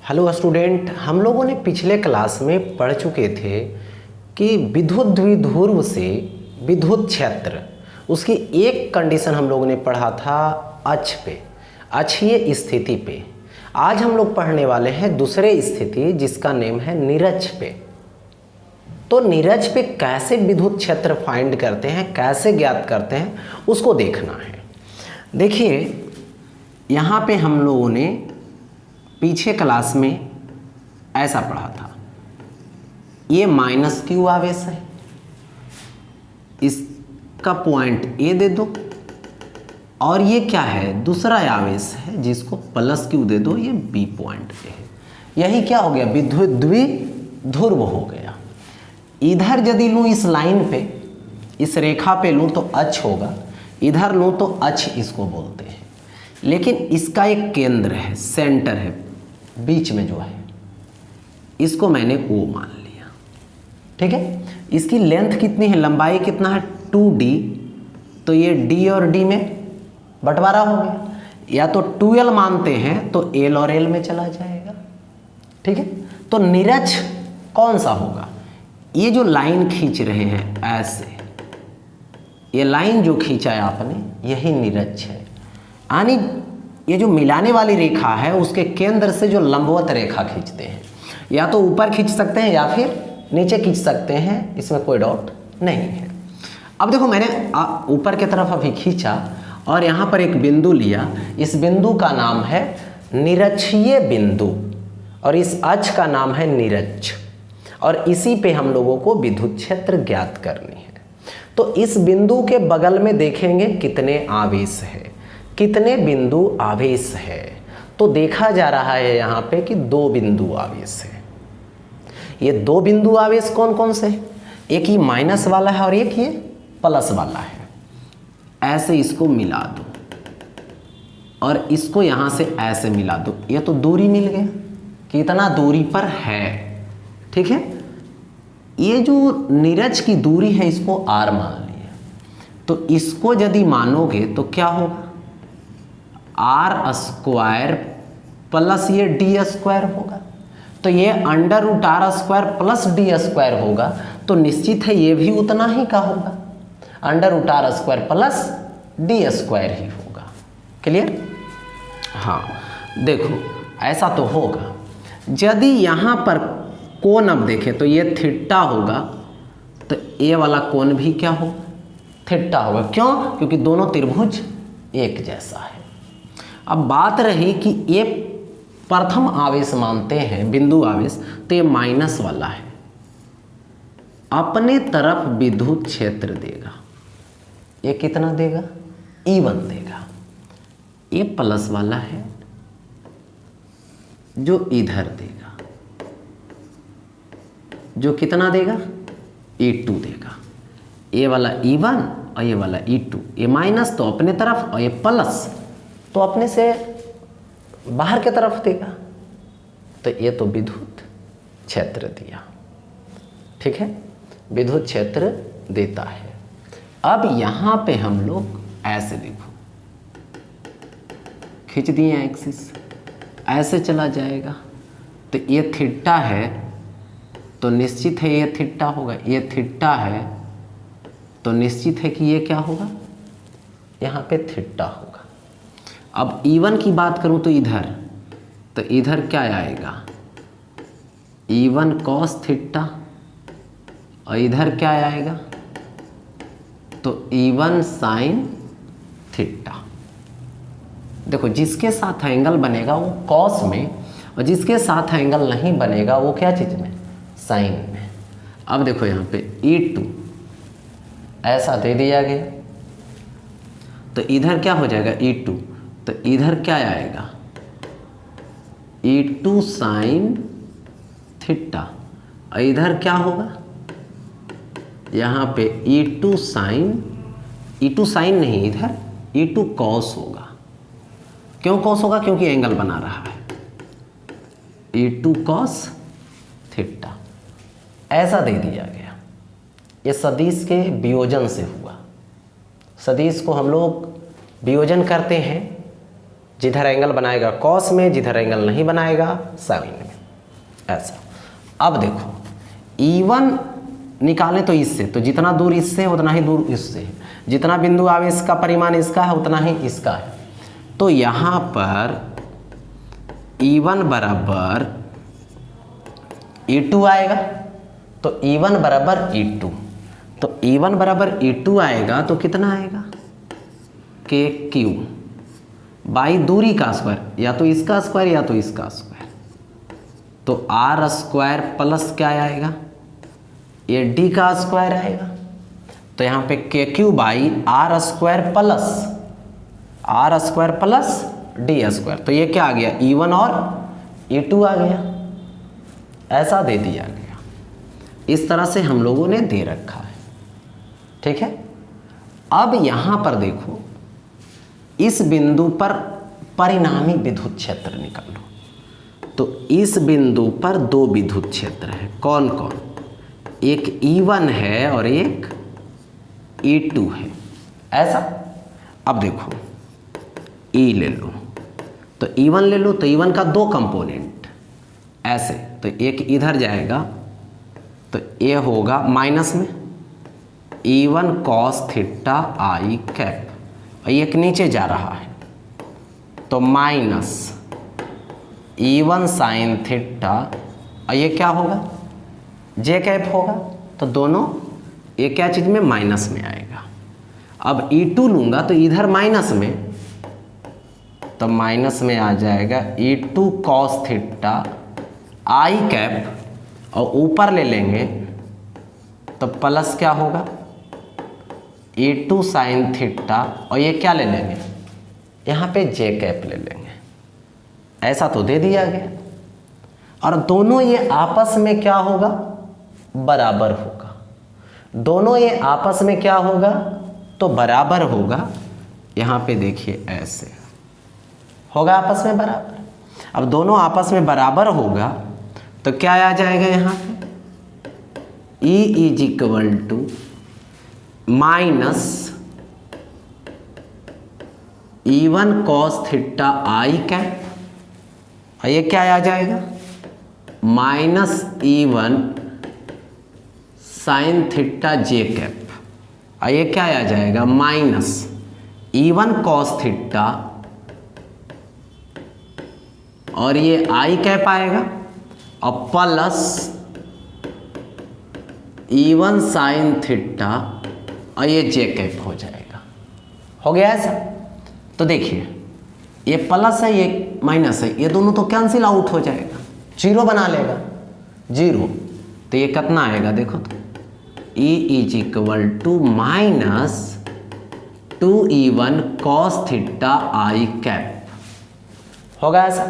Hello student, हम लोगों ने पिछले क्लास में पढ़ चुके थे कि विद्युत द्विध्रुव से विद्युत क्षेत्र, उसकी एक कंडीशन हम लोगों ने पढ़ा था अक्ष पे, अक्षीय स्थिति पे। आज हम लोग पढ़ने वाले हैं दूसरे स्थिति जिसका नेम है निरक्ष पे। तो निरक्ष पे कैसे विद्युत क्षेत्र फाइंड करते हैं, कैसे ज्ञात करते हैं, उसको देखना है। देखिए यहाँ पे हम लोगों ने पीछे क्लास में ऐसा पढ़ा था, ये माइनस क्यू आवेश है, इसका पॉइंट ए दे दो, और ये क्या है, दूसरा आवेश है जिसको प्लस क्यू दे दो, ये बी पॉइंट पे है। यही क्या हो गया, विद्युत द्विध्रुव हो गया। इधर यदि लूँ इस लाइन पे, इस रेखा पे लूँ तो अक्ष होगा, इधर लूँ तो अक्ष इसको बोलते हैं। लेकिन इसका एक केंद्र है, सेंटर है, बीच में जो है, इसको मैंने O मान लिया। ठीक है, इसकी लेंथ कितनी है, लंबाई कितना है 2D, तो ये D और D में बंटवारा हो गया। या तो 2L मानते हैं तो L और L में चला जाएगा। ठीक है, तो निरक्ष कौन सा होगा, ये जो लाइन खींच रहे हैं ऐसे, ये लाइन जो खींचा है आपने, यही निरक्ष है। यानी ये जो मिलाने वाली रेखा है उसके केंद्र से जो लंबवत रेखा खींचते हैं, या तो ऊपर खींच सकते हैं या फिर नीचे खींच सकते हैं, इसमें कोई डाउट नहीं है। अब देखो मैंने ऊपर की तरफ अभी खींचा और यहाँ पर एक बिंदु लिया, इस बिंदु का नाम है निरक्षीय बिंदु और इस अक्ष का नाम है निरक्ष, और इसी पे हम लोगों को विद्युत क्षेत्र ज्ञात करनी है। तो इस बिंदु के बगल में देखेंगे कितने आवेश है, कितने बिंदु आवेश है। तो देखा जा रहा है यहाँ पे कि 2 बिंदु आवेश है। ये 2 बिंदु आवेश कौन कौन से है, एक ही माइनस वाला है और एक ये प्लस वाला है। ऐसे इसको मिला दो और इसको यहाँ से ऐसे मिला दो, ये तो दूरी मिल गया, कितना दूरी पर है। ठीक है, ये जो निरक्ष की दूरी है इसको R मान लिया, तो इसको यदि मानोगे तो क्या होगा, R² प्लस ये D² होगा। तो ये √R² प्लस D² होगा, तो निश्चित है ये भी उतना ही का होगा, √R² प्लस D² ही होगा। क्लियर? हाँ, देखो ऐसा तो होगा। यदि यहाँ पर कोण अब देखें तो ये थीटा होगा, तो ये वाला कोण भी क्या होगा, थीटा होगा। क्यों? क्योंकि दोनों त्रिभुज एक जैसा है। अब बात रही कि ये प्रथम आवेश मानते हैं, बिंदु आवेश, तो ये माइनस वाला है, अपने तरफ विद्युत क्षेत्र देगा। ये कितना देगा, E1 देगा। ये प्लस वाला है जो इधर देगा, जो कितना देगा, E2 देगा। ये वाला E1 और ये वाला E2, ये माइनस तो अपने तरफ और ये प्लस तो अपने से बाहर की तरफ देगा। तो ये तो विद्युत क्षेत्र दिया। ठीक है, विद्युत क्षेत्र देता है। अब यहाँ पे हम लोग ऐसे देखो, खींच दिए एक्सिस, ऐसे चला जाएगा, तो ये थीटा है तो निश्चित है ये थीटा होगा, ये थीटा है तो निश्चित है कि ये क्या होगा, यहाँ पे थीटा होगा। अब E1 की बात करूँ तो इधर क्या आएगा, E1 cos थीटा, और इधर क्या आएगा, तो E1 sin थीटा। देखो जिसके साथ एंगल बनेगा वो कॉस में, और जिसके साथ एंगल नहीं बनेगा वो क्या चीज़ में, साइन में। अब देखो यहाँ पे E2 ऐसा दे दिया गया, तो इधर क्या हो जाएगा E2, तो इधर क्या आएगा, E2 साइन थीटा, और इधर क्या होगा, यहाँ पे E2 साइन नहीं, इधर E2 कॉस होगा। क्यों कॉस होगा, क्योंकि एंगल बना रहा है, E2 कॉस थीटा। ऐसा दे दिया गया। ये सदिश के वियोजन से हुआ। सदिश को हम लोग वियोजन करते हैं जिधर एंगल बनाएगा कॉस में, जिधर एंगल नहीं बनाएगा साइन में, ऐसा। अब देखो E1 निकालें तो इससे, तो जितना दूर इससे उतना ही दूर इससे, जितना बिंदु आवेश का परिमाण इसका है उतना ही इसका है। तो यहाँ पर E1 बराबर E2 आएगा, तो E1 बराबर E2, तो E1 बराबर E2 आएगा तो कितना आएगा KQ बाई दूरी का स्क्वायर, या तो इसका स्क्वायर या तो इसका स्क्वायर, तो R स्क्वायर प्लस क्या आएगा, ये D का स्क्वायर आएगा। तो यहाँ पे KQ by R square plus D square, तो ये क्या आ गया E1 और E2 आ गया, ऐसा दे दिया गया। इस तरह से हम लोगों ने दे रखा है, ठीक है। अब यहाँ पर देखो, इस बिंदु पर परिणामी विद्युत क्षेत्र निकालो। तो इस बिंदु पर दो विद्युत क्षेत्र है, कौन कौन, एक E1 है और एक E2 है, ऐसा। अब देखो E ले लो, तो E1 ले लो, तो E1 का दो कंपोनेंट ऐसे, तो एक इधर जाएगा तो ये होगा माइनस में E1 cos theta i cap, और एक नीचे जा रहा है तो माइनस E1 साइन थीटा, और ये क्या होगा जे कैप होगा, तो दोनों ये क्या चीज़ में माइनस में आएगा। अब E2 लूँगा तो इधर माइनस में, तो माइनस में आ जाएगा E2 cos theta i cap, और ऊपर ले लेंगे तो प्लस क्या होगा E2 साइन थीटा, और ये क्या ले लेंगे यहाँ पे जे कैप ले लेंगे, ऐसा तो दे दिया गया। और दोनों ये आपस में क्या होगा बराबर होगा, दोनों ये आपस में क्या होगा तो बराबर होगा। यहाँ पे देखिए ऐसे होगा आपस में बराबर। अब दोनों आपस में बराबर होगा तो क्या आ जाएगा यहाँ पे E is equal to minus E1 cos theta i cap, और ये क्या आ जाएगा minus E1 sine theta j cap, और ये क्या आ जाएगा माइनस E1 कॉस थीटा, और ये आई कैप आएगा, और प्लस E1 साइन थीटा, और ये जे कैप हो जाएगा। हो गया ऐसा। तो देखिए ये प्लस है ये माइनस है, ये दोनों तो कैंसिल आउट हो जाएगा, जीरो बना लेगा, जीरो। तो ये कितना आएगा देखो, तो E is equal to minus 2E1 cos theta i cap. होगा ऐसा।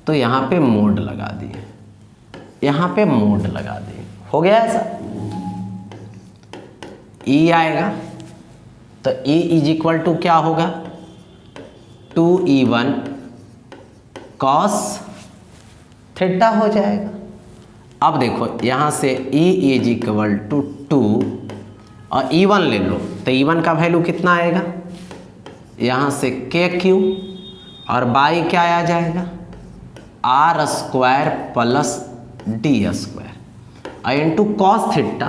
तो यहाँ पे मोड लगा दिए, यहाँ पे मोड लगा दिए, हो गया ऐसा। E आएगा तो E इज इक्वल टू क्या होगा 2E1 कॉस थीटा हो जाएगा। अब देखो यहाँ से E इज इक्वल टू 2 और E1 ले लो, तो E1 का वैल्यू कितना आएगा, यहाँ से KQ और बाई क्या आ जाएगा R square plus D square और इंटू कॉस थीटा,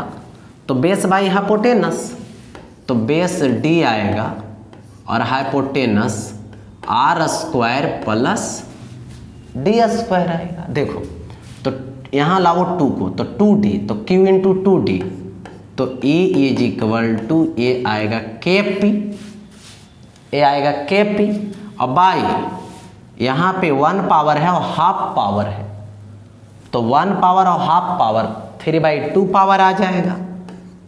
तो बेस बाई हाइपोटेनस, तो बेस D आएगा और hypotenuse R square plus D square आएगा। देखो तो यहाँ लाओ 2 को, तो 2D, तो Q इंटू 2D, तो E इज इक्वल टू ए आएगा KP, ए आएगा KP और बाई यहाँ पे 1 पावर है और हाफ पावर है, तो 1 पावर और हाफ पावर 3/2 पावर आ जाएगा,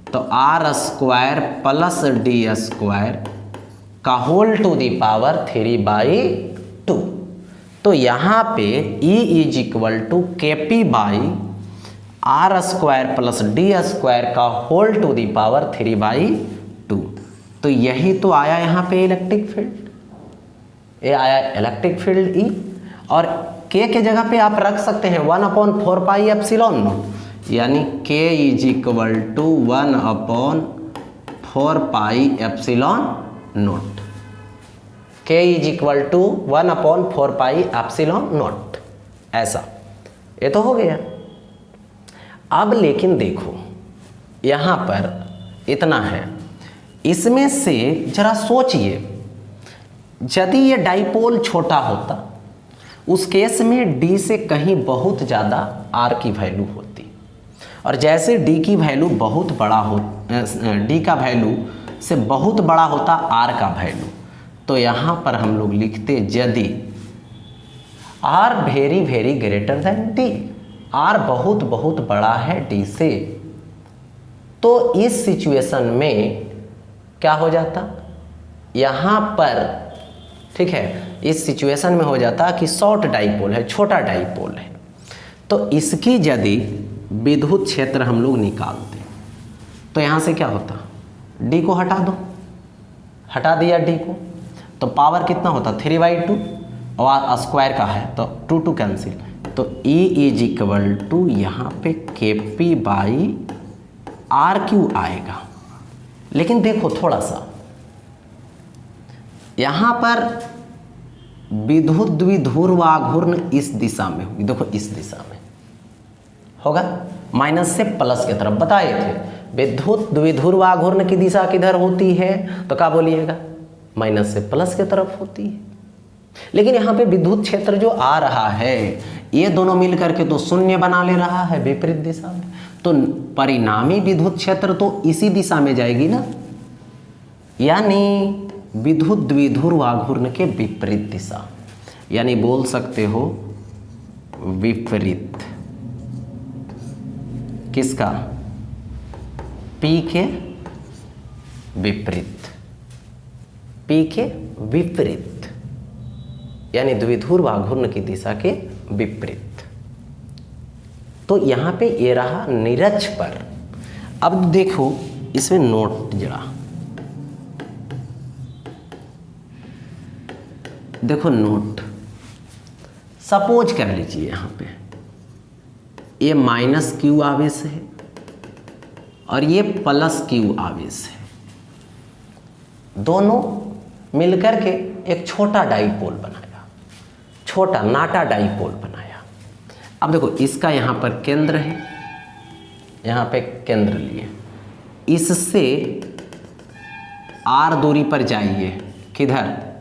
तो R square plus D square का होल टू दी पावर 3/2। तो यहाँ पे E is equal to KP by R square plus D square का होल टू दी पावर 3/2। तो यही तो आया यहाँ पे इलेक्ट्रिक फील्ड, ये आया इलेक्ट्रिक फील्ड E। और K के जगह पे आप रख सकते हैं 1/4 पाई एप्सिलॉन नॉट, यानी K is equal to 1/4 pi epsilon naught, K k is equal to 1/4πε0, ऐसा। ये तो हो गया। अब लेकिन देखो यहाँ पर इतना है, इसमें से जरा सोचिए, यदि ये डाइपोल छोटा होता उस केस में d से कहीं बहुत ज़्यादा r की वैल्यू होती, और जैसे d की वैल्यू बहुत बड़ा हो, d का वैल्यू से बहुत बड़ा होता r का वैल्यू, तो यहाँ पर हम लोग लिखते यदि r very very greater than d, r बहुत बहुत बड़ा है d से, तो इस सिचुएशन में क्या हो जाता, यहाँ पर ठीक है, इस सिचुएशन में हो जाता कि शॉर्ट डाइपोल है, छोटा डाइपोल है, तो इसकी यदि विद्युत क्षेत्र हम लोग निकालते तो यहाँ से क्या होता, d को हटा दो, हटा दिया d को, तो पावर कितना होता 3/2, और स्क्वायर का है तो 2 2 कैंसिल, तो E इज इक्वल टू यहाँ पे KP/R³ आएगा। लेकिन देखो थोड़ा सा यहाँ पर विद्युत द्विध्रुव आघूर्ण इस दिशा में होगी, देखो इस दिशा में होगा, माइनस से प्लस की तरफ बताए थे। विद्युत द्विध्रुव आघूर्ण की दिशा किधर होती है, तो क्या बोलिएगा, माइनस से प्लस की तरफ होती है। लेकिन यहाँ पे विद्युत क्षेत्र जो आ रहा है, ये दोनों मिल करके तो शून्य बना ले रहा है विपरीत दिशा में, तो परिणामी विद्युत क्षेत्र तो इसी दिशा में जाएगी ना, यानी विद्युत द्विध्रुव आघूर्ण के विपरीत दिशा, यानी बोल सकते हो विपरीत किसका, P के विपरीत, P के विपरीत, यानी द्विध्रुव आघूर्ण की दिशा के विपरीत। तो यहाँ पे ये रहा नीरज पर। अब देखो इसमें नोट जरा, देखो नोट, सपोज कर लीजिए यहाँ पे ये -q आवेश है और ये +q आवेश है, दोनों मिलकर के एक छोटा डाइपोल बनाया, छोटा नाटा डाइपोल बनाया। अब देखो इसका यहाँ पर केंद्र है, यहाँ पे केंद्र लिए, इससे r दूरी पर जाइए, किधर,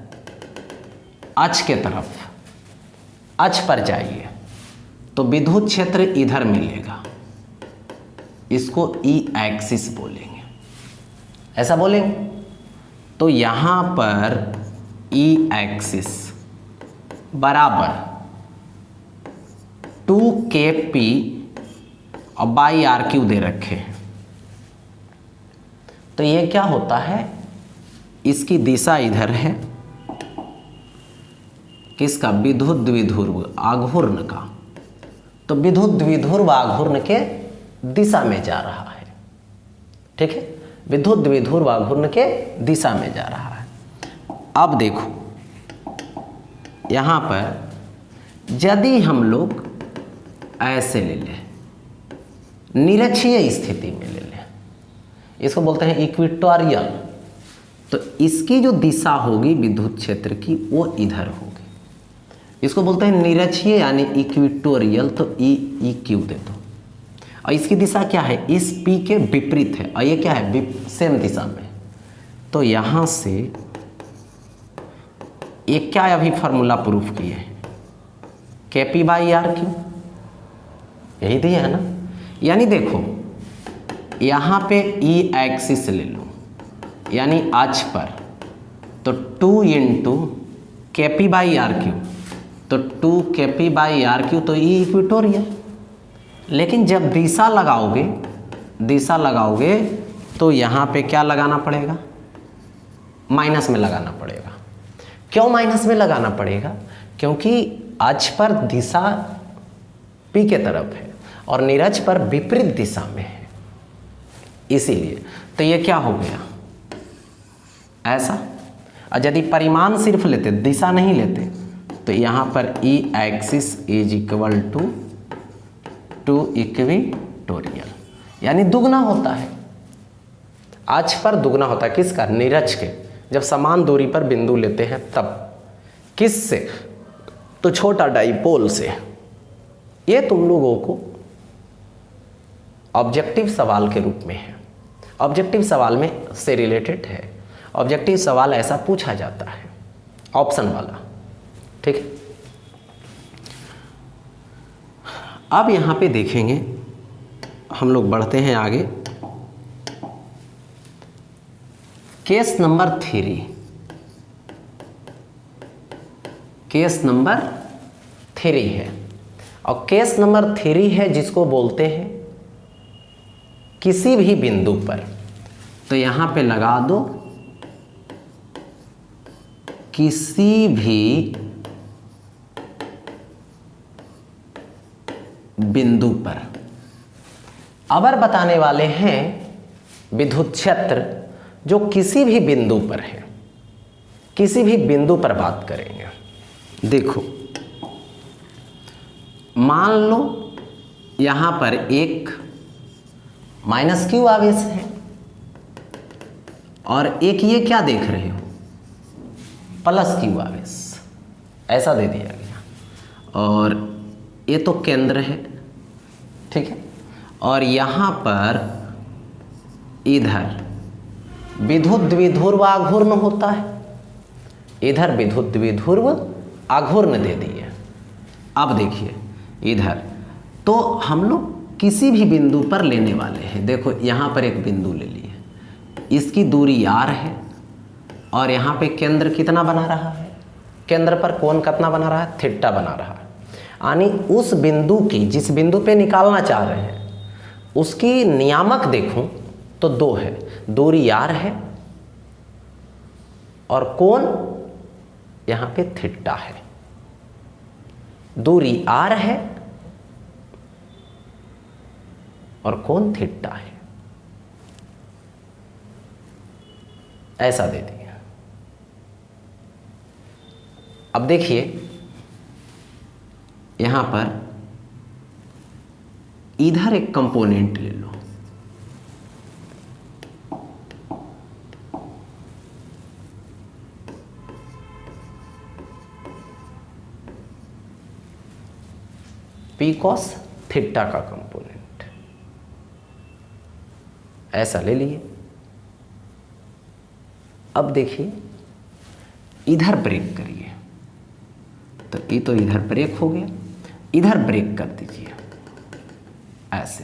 अक्ष के तरफ, अक्ष पर जाइए, तो विद्युत क्षेत्र इधर मिलेगा, इसको E एक्सिस बोलेंगे, ऐसा बोलेंगे। तो यहाँ पर E एक्सिस बराबर 2kp/r³ दे रखे हैं, तो ये क्या होता है, इसकी दिशा इधर है, किसका, विद्युत द्विध्रुव आघूर्ण का, तो विद्युत द्विध्रुव आघूर्ण के दिशा में जा रहा है, ठीक है, विद्युत द्विध्रुव आघूर्ण के दिशा में जा रहा है। अब देखो यहाँ पर यदि हम लोग ऐसे ले लें, निरक्षीय स्थिति में ले लें, इसको बोलते हैं इक्वेटोरियल, तो इसकी जो दिशा होगी विद्युत क्षेत्र की वो इधर होगी, इसको बोलते हैं निरक्षीय यानी इक्वेटोरियल, तो EQ दे दो। और इसकी दिशा क्या है, इस P के विपरीत है, और ये क्या है, सेम दिशा में। तो यहाँ से एक क्या अभी फार्मूला प्रूफ किए हैं, KP/R³, यही दिया है ना। यानी देखो यहाँ पे E एक्सिस ले लो, यानी अक्ष पर, तो 2 × KP/R³, तो 2kp/r³ तो E इक्वेटोरियल। लेकिन जब दिशा लगाओगे तो यहाँ पे क्या लगाना पड़ेगा, माइनस में लगाना पड़ेगा। क्यों माइनस में लगाना पड़ेगा, क्योंकि अक्ष पर दिशा P के तरफ है और नीरज पर विपरीत दिशा में है, इसीलिए। तो ये क्या हो गया, ऐसा। और यदि परिमाण सिर्फ लेते, दिशा नहीं लेते, तो यहाँ पर E axis is equal to equatorial, यानी दुगना होता है, अक्ष पर दुगना होता है, किसका, नीरज के। जब समान दूरी पर बिंदु लेते हैं तब। किससे? तो छोटा डाइपोल से। ये तुम लोगों को ऑब्जेक्टिव सवाल के रूप में है, ऑब्जेक्टिव सवाल में से रिलेटेड है। ऑब्जेक्टिव सवाल ऐसा पूछा जाता है, ऑप्शन वाला, ठीक है। अब यहाँ पे देखेंगे, हम लोग बढ़ते हैं आगे। केस नंबर 3, केस नंबर 3 है, और केस नंबर 3 है जिसको बोलते हैं किसी भी बिंदु पर। तो यहां पे लगा दो किसी भी बिंदु पर। अबर बताने वाले हैं विद्युत क्षेत्र जो किसी भी बिंदु पर है, किसी भी बिंदु पर बात करेंगे। देखो, मान लो यहां पर एक -q आवेश है और एक ये क्या देख रहे हो, +q आवेश, ऐसा दे दिया गया। और ये तो केंद्र है, ठीक है। और यहां पर इधर विद्युत द्विध्रुव आघूर्ण होता है, इधर विद्युत द्विध्रुव आघूर्ण दे दिए। अब देखिए इधर, तो हम लोग किसी भी बिंदु पर लेने वाले हैं। देखो यहाँ पर एक बिंदु ले लिए, इसकी दूरी r है और यहाँ पे केंद्र कितना बना रहा है, केंद्र पर कोण कितना बना रहा है, थीटा बना रहा है। यानी उस बिंदु की, जिस बिंदु पे निकालना चाह रहे हैं, उसकी नियामक देखूं तो 2 है, दूरी r है और कोण यहाँ पे थीटा है। दूरी r है और कोण थीटा है, ऐसा दे दिया। अब देखिए यहां पर इधर एक कंपोनेंट ले लो, p cos थीटा का कंपोनेंट, ऐसा ले लिए। अब देखिए इधर ब्रेक करिए, तो ये तो इधर ब्रेक हो गया, इधर ब्रेक कर दीजिए ऐसे,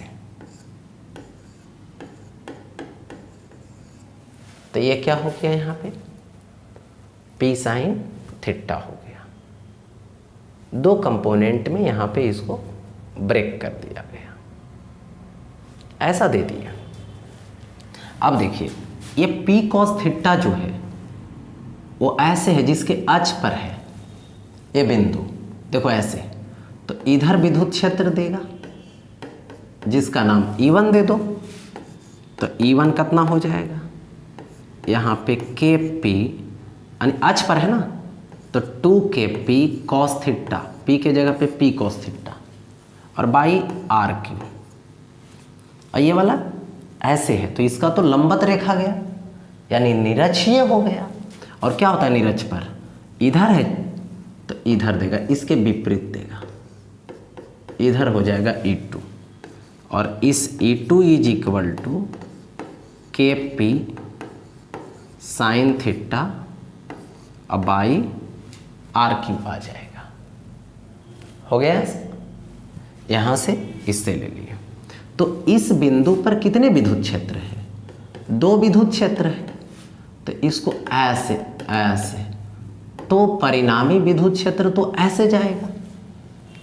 तो ये क्या हो गया, यहाँ पे p sin थीटा हो गया। 2 कंपोनेंट में यहाँ पे इसको ब्रेक कर दिया गया, ऐसा दे दिया। अब देखिए ये p cos थीटा जो है वो ऐसे है जिसके अक्ष पर है ये बिंदु, देखो ऐसे। तो इधर विद्युत क्षेत्र देगा जिसका नाम E1 दे दो, तो E1 कितना हो जाएगा, यहाँ पे KP यानी अक्ष पर है ना, तो 2KP cos थीटा, P के जगह पे P cos थीटा और बाई RQ। और ये वाला ऐसे है, तो इसका तो लंबवत रेखा गया, यानी निरक्षीय हो गया। और क्या होता है निरक्ष पर, इधर है तो इधर देगा, इसके विपरीत देगा, इधर हो जाएगा E2 और इस E2 is equal to KP sine theta अब बाई RQ आ जाएगा। हो गया, यहाँ से इससे ले लिए। तो इस बिंदु पर कितने विद्युत क्षेत्र है, 2 विद्युत क्षेत्र है, तो इसको ऐसे ऐसे, तो परिणामी विद्युत क्षेत्र तो ऐसे जाएगा,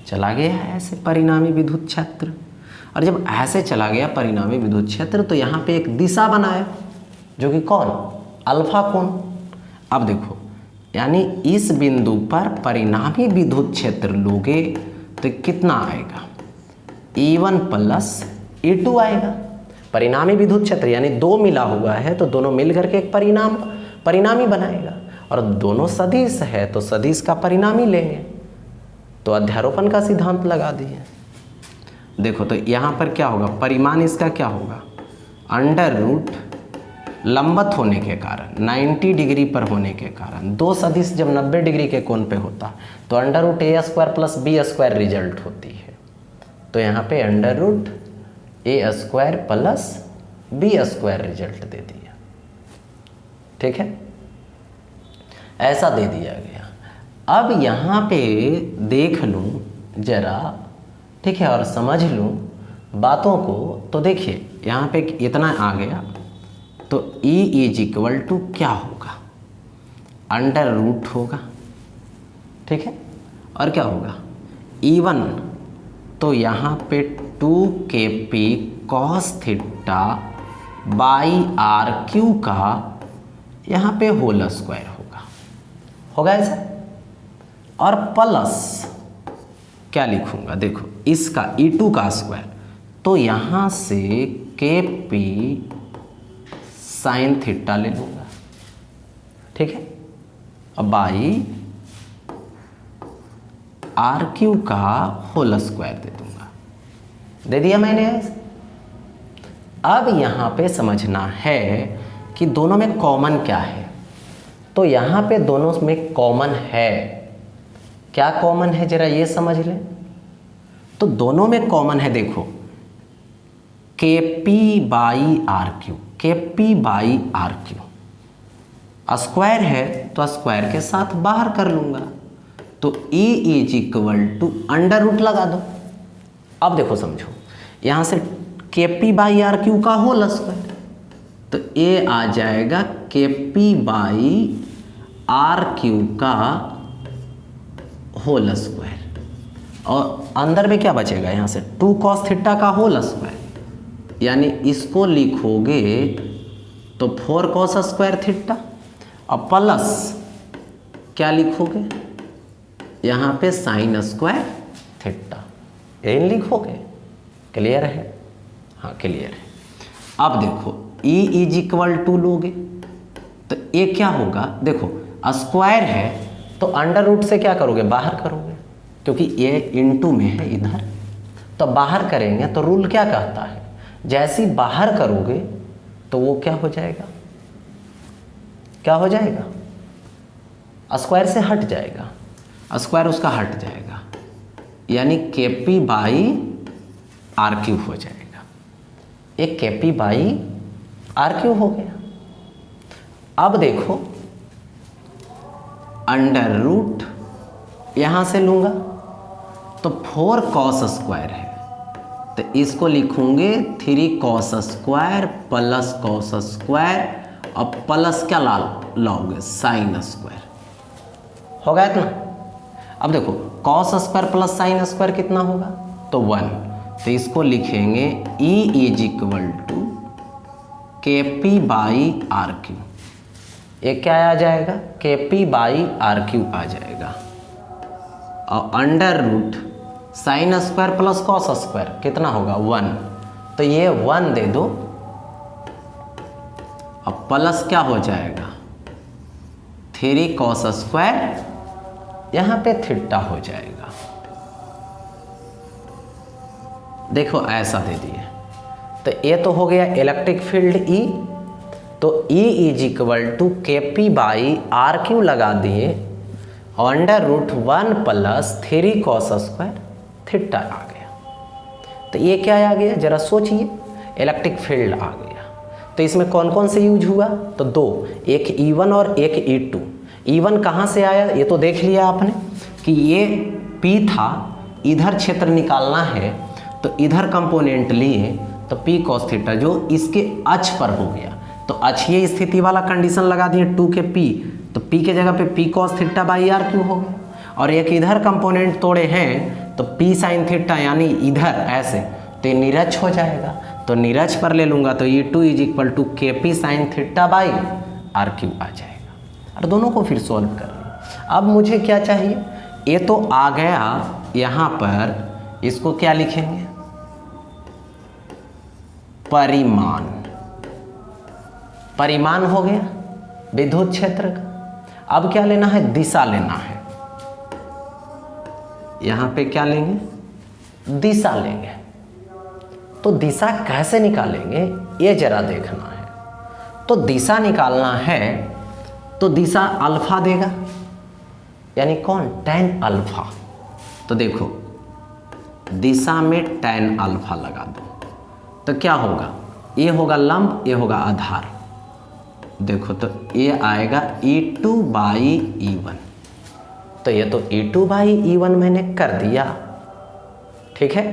चला गया ऐसे परिणामी विद्युत क्षेत्र। और जब ऐसे चला गया परिणामी विद्युत क्षेत्र, तो यहाँ पे एक दिशा बनाया जो कि कौन, अल्फा कोण। अब देखो, यानी इस बिंदु पर परिणामी विद्युत क्षेत्र लोगे तो कितना आएगा, E1 प्लस E2 आएगा। परिणामी विद्युत क्षेत्र यानी 2 मिला हुआ है, तो दोनों मिल करके एक परिणामी बनाएगा। और दोनों सदिश है तो सदिश का परिणामी लेंगे, तो अध्यारोपण का सिद्धांत लगा दिए। देखो तो यहाँ पर क्या होगा, परिमाण इसका क्या होगा, अंडर रूट लंबवत होने के कारण 90 डिग्री पर होने के कारण दो सदिश जब 90 डिग्री के कोण पे होता तो under root a square plus b square result होती है। तो यहाँ पे under root a square plus b square result दे दिया। ठीक है, ऐसा दे दिया गया। अब यहाँ पे देख लूँ जरा, ठीक है, और समझ लूँ बातों को। तो देखिए यहाँ पे इतना आ गया, तो E इज इक्वल टू क्या होगा, अंडर रूट होगा। ठीक है, और क्या होगा E1, तो यहाँ पे 2kp cos theta by are Q का यहाँ पे होल स्क्वायर होगा ऐसा। और प्लस क्या लिखूंगा, देखो इसका E2 का स्क्वायर, तो यहाँ से kp साइन थीटा ले लूँगा। ठीक है, अब बाई आर क्यू का होल स्क्वायर दे दूंगा। दे दिया मैंने ऐसे। अब यहाँ पे समझना है कि दोनों में कॉमन क्या है। तो यहाँ पे दोनों में कॉमन है, क्या कॉमन है जरा ये समझ लें। तो दोनों में कॉमन है, देखो kp by are Q, kp by are Q square है तो स्क्वायर के साथ बाहर कर लूँगा। तो E is equal to under root लगा दो। अब देखो समझो, यहाँ से kp बाई आर क्यू का होल स्क्वायर, तो ये आ जाएगा kp बाई आर क्यू का होल स्क्वायर, और अंदर में क्या बचेगा, यहाँ से 2 cos थीटा का होल स्क्वायर, यानी इसको लिखोगे तो 4 cos स्क्वायर थीटा, और प्लस क्या लिखोगे यहाँ पे साइन स्क्वायर थीटा, यही लिखोगे। क्लियर है? हाँ क्लियर है। अब देखो E इज इक्वल टू लोगे तो ये क्या होगा, देखो स्क्वायर है तो अंडर रूट से क्या करोगे, बाहर करोगे, क्योंकि ये इनटू में है इधर, तो बाहर करेंगे तो रूल क्या कहता है, जैसे ही बाहर करोगे तो वो क्या हो जाएगा, क्या हो जाएगा, स्क्वायर से हट जाएगा, स्क्वायर उसका हट जाएगा, यानी kp बाई आर क्यू हो जाएगा। एक kp बाई आर क्यू हो गया। अब देखो अंडर रूट यहाँ से लूँगा तो 4 cos स्क्वायर है, तो इसको लिखूँगे 3 cos square plus cos square और प्लस क्या लाओगे, साइन स्क्वायर। हो गया इतना। अब देखो cos square plus sine square कितना होगा, तो 1, तो इसको लिखेंगे E is equal to kp by are Q. ये क्या आ जाएगा, kp बाई आर क्यू आ जाएगा, और under root sine square plus cos square कितना होगा, 1, तो ये 1 दे दो, अब प्लस क्या हो जाएगा 3 cos स्क्वायर, यहाँ पे थीटा हो जाएगा। देखो ऐसा दे दिए, तो ये तो हो गया इलेक्ट्रिक फील्ड E, तो E is equal to kp by are q लगा दिए, under root 1 plus 3 cos square theta आ गया। तो ये क्या आ गया जरा सोचिए, इलेक्ट्रिक फील्ड आ गया। तो इसमें कौन कौन से यूज हुआ, तो 2, एक E1 और एक E2। E1 कहाँ से आया ये तो देख लिया आपने कि ये P था, इधर क्षेत्र निकालना है तो इधर कंपोनेंट लिए, तो P cos थीटा जो इसके अक्ष पर हो गया, तो अक्षीय स्थिति वाला कंडीशन लगा दिए 2kp, तो P के जगह पे P cos theta by are Q हो गया। और एक इधर कंपोनेंट तोड़े हैं तो P साइन थीटा, यानी इधर ऐसे, तो ये निरक्ष हो जाएगा, तो निरक्ष पर ले लूँगा तो E2 is equal to kp sine theta by are Q आ जाएगा। और दोनों को फिर सॉल्व कर लो। अब मुझे क्या चाहिए, ये तो आ गया यहाँ पर, इसको क्या लिखेंगे, परिमाण। परिमाण हो गया विद्युत क्षेत्र का। अब क्या लेना है, दिशा लेना है। यहाँ पे क्या लेंगे, दिशा लेंगे। तो दिशा कैसे निकालेंगे ये जरा देखना है। तो दिशा निकालना है तो दिशा अल्फा देगा, यानी कौन, tan अल्फा। तो देखो दिशा में tan अल्फा लगा दो तो क्या होगा, ये होगा लंब, ये होगा आधार। देखो तो ये आएगा E2/E1, तो ये तो E2/E1 मैंने कर दिया, ठीक है,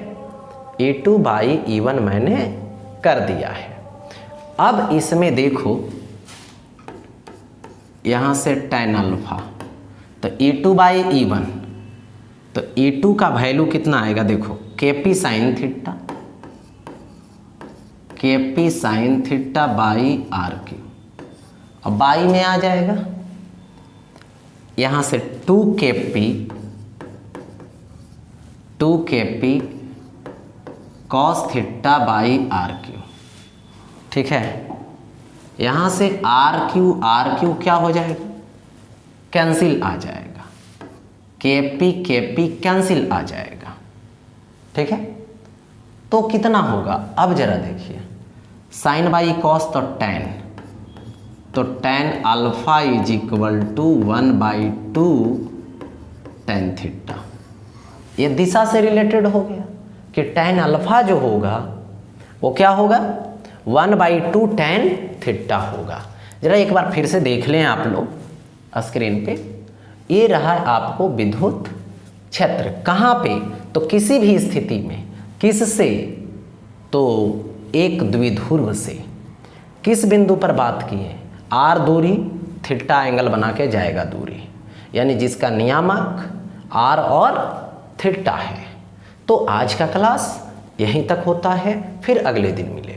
E2/E1 मैंने कर दिया है। अब इसमें देखो यहाँ से tan अल्फा, तो E2/E1, तो E2 का वैल्यू कितना आएगा, देखो KP sin theta, KP sin theta by RQ, अब बाई में आ जाएगा, यहाँ से 2KP cos theta by RQ, ठीक है। यहाँ से RQ क्या हो जाएगा, कैंसिल आ जाएगा, KP कैंसिल आ जाएगा, ठीक है। तो कितना होगा, अब जरा देखिए, साइन बाई कॉस तो tan alpha is equal to 1/2 tan theta. ये दिशा से रिलेटेड हो गया कि tan अल्फा जो होगा वो क्या होगा, 1/2 tan थीटा होगा। जरा एक बार फिर से देख लें आप लोग स्क्रीन पे, ये रहा आपको विद्युत क्षेत्र, कहाँ पे, तो किसी भी स्थिति में, किससे, तो एक द्विध्रुव से, किस बिंदु पर बात की है, R दूरी, थीटा एंगल बना के जाएगा दूरी, यानी जिसका नियामक R और थीटा है। तो आज का क्लास यहीं तक होता है, फिर अगले दिन मिलेंगे।